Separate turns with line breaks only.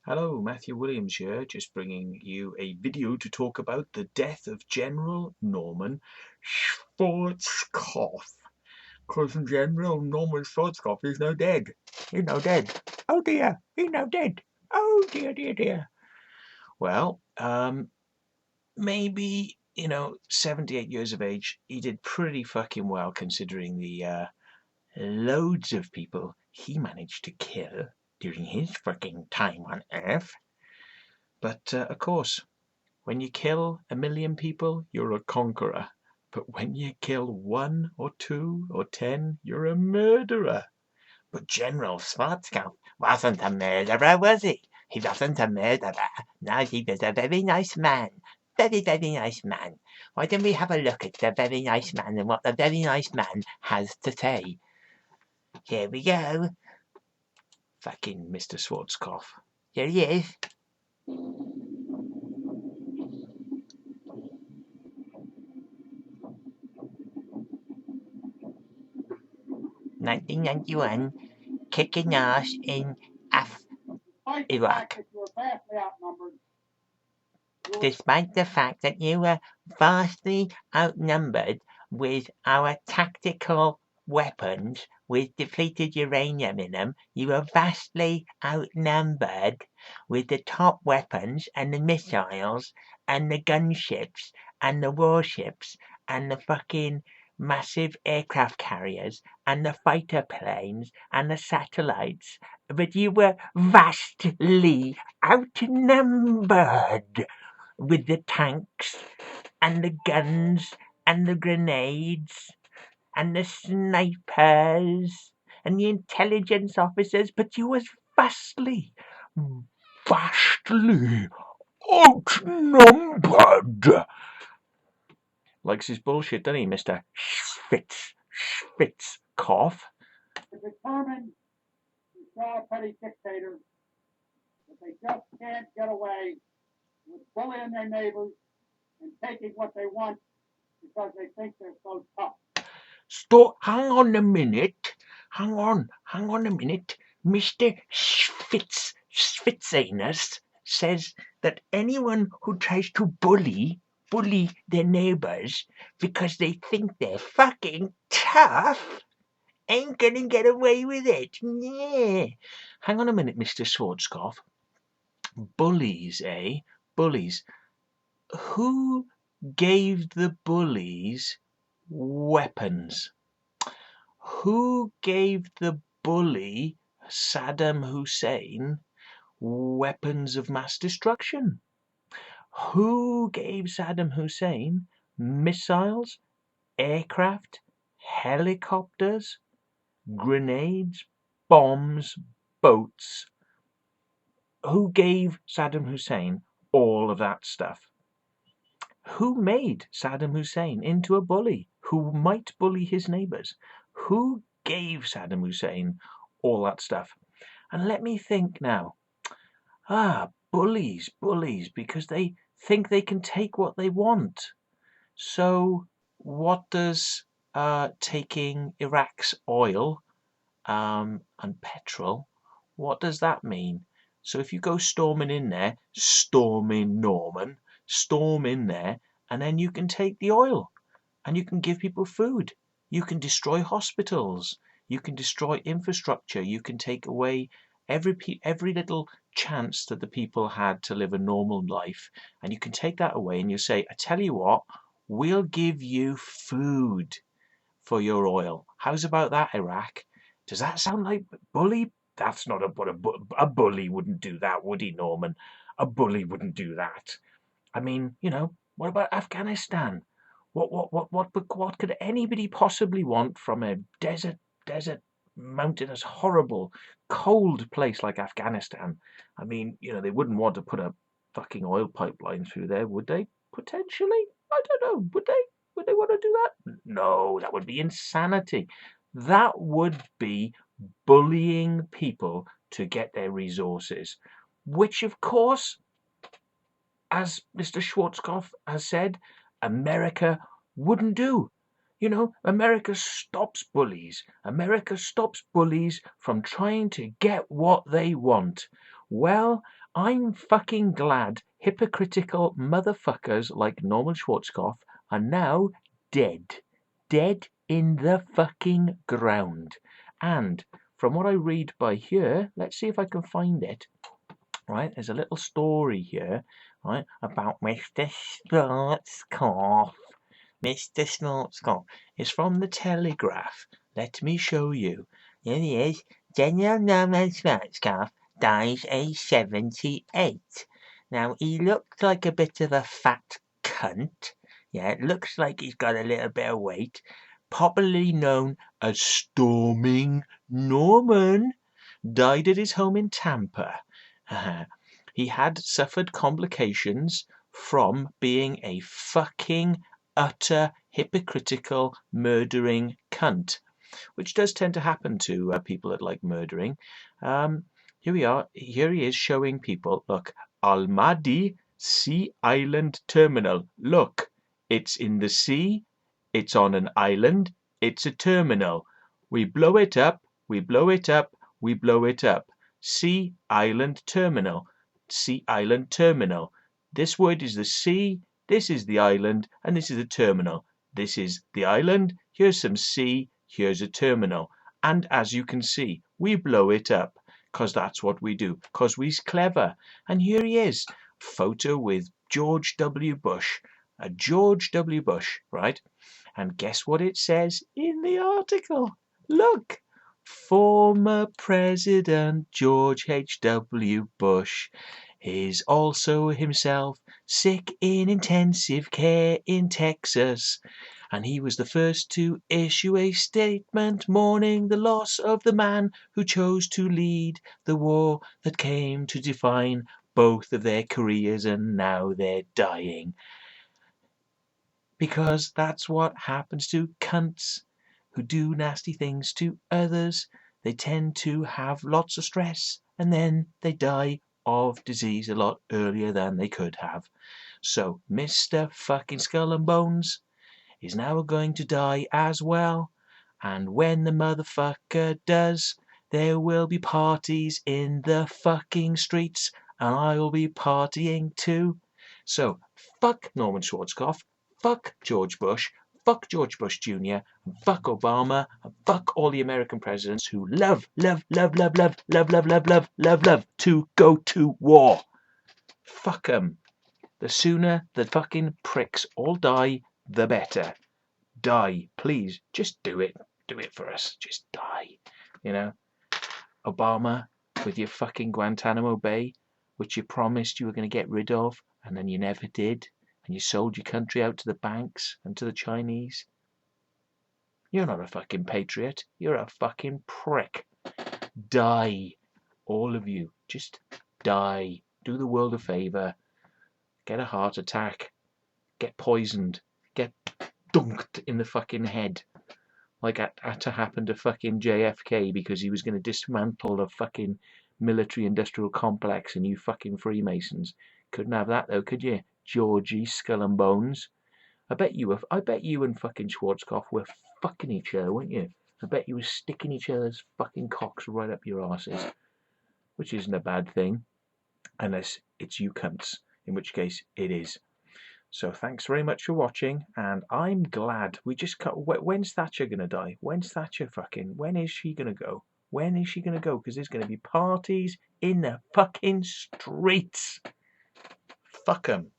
Hello, Matthew Williams here, just bringing you a video to talk about the death of General Norman Schwarzkopf. Because General Norman Schwarzkopf is now dead. He's now dead. Oh dear, he's now dead. Oh dear, dear, dear. Well, maybe, 78 years of age, he did pretty fucking well considering the loads of people he managed to kill during his fucking time on Earth. But of course, when you kill 1 million people, you're a conqueror. But when you kill 1 or 2 or 10, you're a murderer.
But General Schwarzkopf wasn't a murderer, was he? He wasn't a murderer. No, he was a very nice man. Very, very nice man. Why don't we have a look at the very nice man and what the very nice man has to say? Here we go.
Fucking Mr. Schwarzkopf.
Here he is. "1991, kicking ass in Iraq. Despite the fact that you were vastly outnumbered with our tactical weapons with depleted uranium in them, you were vastly outnumbered with the top weapons and the missiles and the gunships and the warships and the fucking massive aircraft carriers and the fighter planes and the satellites, but you were vastly outnumbered with the tanks and the guns and the grenades and the snipers and the intelligence officers, but you was vastly outnumbered.
Likes his bullshit, doesn't he, Mr. Schwarzkopf?
Determined to show a petty dictator that they just can't get away with bullying their neighbors and taking what they want because they think they're so tough.
Stop, hang on a minute. Hang on a minute. Mr. Schwitzinus says that anyone who tries to bully their neighbors because they think they're fucking tough ain't gonna get away with it. Yeah. Hang on a minute, Mr. Schwarzkopf. Bullies, eh? Bullies. Who gave the bullies weapons? Who gave the bully Saddam Hussein weapons of mass destruction? Who gave Saddam Hussein missiles, aircraft, helicopters, grenades, bombs, boats? Who gave Saddam Hussein all of that stuff? Who made Saddam Hussein into a bully who might bully his neighbors? Who gave Saddam Hussein all that stuff? And let me think now. Bullies, because they think they can take what they want. So what does taking Iraq's oil and petrol, what does that mean? So if you go storming in there, storming Norman, storm in there, and then you can take the oil and you can give people food. You can destroy hospitals. You can destroy infrastructure. You can take away every little chance that the people had to live a normal life, and you can take that away and you say, I tell you what, we'll give you food for your oil. How's about that, Iraq? Does that sound like bully? That's not a bully wouldn't do that, would he, Norman? A bully wouldn't do that. I mean, what about Afghanistan? What could anybody possibly want from a desert, mountainous, horrible, cold place like Afghanistan? I mean, they wouldn't want to put a fucking oil pipeline through there, would they? Potentially, I don't know. Would they? Would they want to do that? No, that would be insanity. That would be bullying people to get their resources, which, of course, as Mr. Schwarzkopf has said, America wouldn't do. America stops bullies. America stops bullies from trying to get what they want. Well, I'm fucking glad hypocritical motherfuckers like Norman Schwarzkopf are now dead. Dead in the fucking ground. And from what I read by here, let's see if I can find it. Right, there's a little story here, right, about Mr. Schwarzkopf. Mr. Schwarzkopf. It's from the Telegraph. Let me show you.
Here he is. General Norman Schwarzkopf dies age 78. Now, he looks like a bit of a fat cunt. Yeah, it looks like he's got a little bit of weight. Popularly known
as Storming Norman. Died at his home in Tampa. He had suffered complications from being a fucking utter hypocritical murdering cunt, which does tend to happen to people that like murdering. Here we are. Here he is showing people. Look, Almaty Sea Island Terminal. Look, it's in the sea. It's on an island. It's a terminal. We blow it up. We blow it up. We blow it up. Sea Island Terminal. Sea Island Terminal. This word is the sea. This is the island, and this is the terminal. This is the island. Here's some sea. Here's a terminal. And as you can see, we blow it up. Because that's what we do. Because we's clever. And here he is. Photo with George W. Bush. A George W. Bush, right? And guess what it says in the article? Look. Former President George H.W. Bush is also himself sick in intensive care in Texas. And he was the first to issue a statement mourning the loss of the man who chose to lead the war that came to define both of their careers, and now they're dying. Because that's what happens to cunts who do nasty things to others. They tend to have lots of stress, and then they die of disease a lot earlier than they could have. So Mr. fucking Skull and Bones is now going to die as well. And when the motherfucker does, there will be parties in the fucking streets, and I will be partying too. So fuck Norman Schwarzkopf, fuck George Bush, fuck George Bush Jr., fuck Obama, and fuck all the American presidents who love to go to war. Fuck them. The sooner the fucking pricks all die, the better. Die, please. Just do it. Do it for us. Just die. You know? Obama, with your fucking Guantanamo Bay, which you promised you were going to get rid of, and then you never did, and you sold your country out to the banks and to the Chinese. You're not a fucking patriot. You're a fucking prick. Die. All of you. Just die. Do the world a favour. Get a heart attack. Get poisoned. Get dunked in the fucking head. Like had to happen to fucking JFK because he was going to dismantle the fucking military industrial complex, and you fucking Freemasons. Couldn't have that though, could you? Georgie Skull and Bones. I bet you and fucking Schwarzkopf were fucking each other, weren't you? I bet you were sticking each other's fucking cocks right up your asses. Which isn't a bad thing. Unless it's you cunts. In which case it is. So thanks very much for watching, and I'm glad we just cut. When's Thatcher gonna die? When's Thatcher fucking? When is she gonna go? When is she gonna go? Because there's gonna be parties in the fucking streets. Fuck 'em.